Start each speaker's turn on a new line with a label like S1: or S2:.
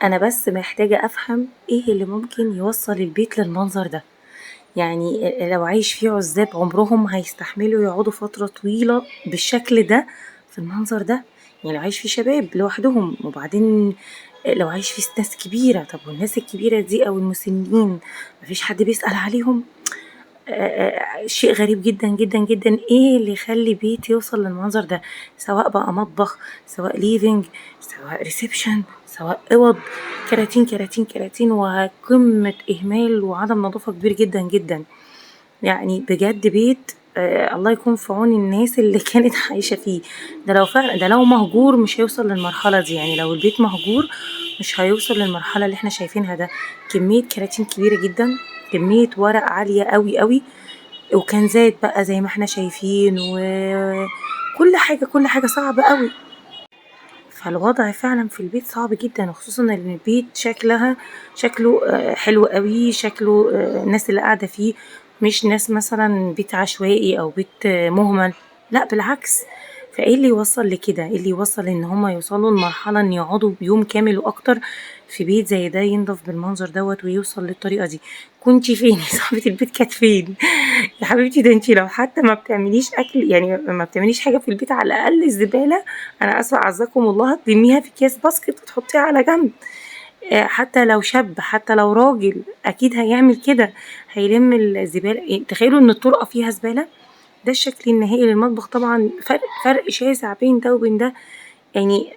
S1: انا بس محتاجة افهم ايه اللي ممكن يوصل البيت للمنظر ده. يعني لو عايش فيه عزاب عمرهم هيستحملوا يقعدوا فترة طويلة بالشكل ده في المنظر ده؟ يعني لو عايش فيه شباب لوحدهم، وبعدين لو عايش فيه ناس كبيرة، طب والناس الكبيرة دي او المسنين مفيش حد بيسأل عليهم؟ شيء غريب جدًا، جدًا، جدًا، إيه اللي يخلّي بيت يوصل للمنظر ده؟ سواء بقى مطبخ، سواء living، سواء reception، سواء أوض، كراتين، كراتين، كراتين، وقمة إهمال وعدم نضافة كبير جدًا، جدًا. يعني بجد بيت الله يكون في عون الناس اللي كانت عايشة فيه. ده لو مهجور مش هيوصل للمرحلة دي، يعني لو البيت مهجور مش هيوصل للمرحلة اللي إحنا شايفينها ده. كمية كراتين كبيرة جدًا، كمية ورق عالية أوي، أوي، وكنزات بقى زي ما إحنا شايفين، وكل حاجة، كل حاجة صعبة أوي. فالوضع فعلًا في البيت صعب جدًا، وخصوصًا إن البيت شكله حلو أوي، شكله الناس اللي قاعدة فيه مش ناس مثلًا بيت عشوائي أو بيت مهمل، لأ بالعكس. فإيه اللي يوصّل لكده؟ إيه اللي يوصّل إن هُم يوصلوا لمرحلة إن يقعدوا يوم كامل وأكتر في بيت زي ده ينضف بالمنظر دوّة ويوصل للطريقة دي؟ كنتِ فين يا صاحبة البيت كانت فين؟ يا حبيبتي ده أنتِ لو حتى ما بتعمليش أكل، يعني ما بتعمليش حاجة في البيت، على الأقل الزبالة أنا آسفة أعزكم الله تلميها في أكياس باسكت وتحطيها على جنب. حتى لو شاب، حتى لو راجل أكيد هيعمل كده، هيلم الزبالة. تخيلوا إن الطرقة فيها زبالة! ده الشكل النهائي للمطبخ طبعًا. فرق شاسع بين ده وبين ده. يعني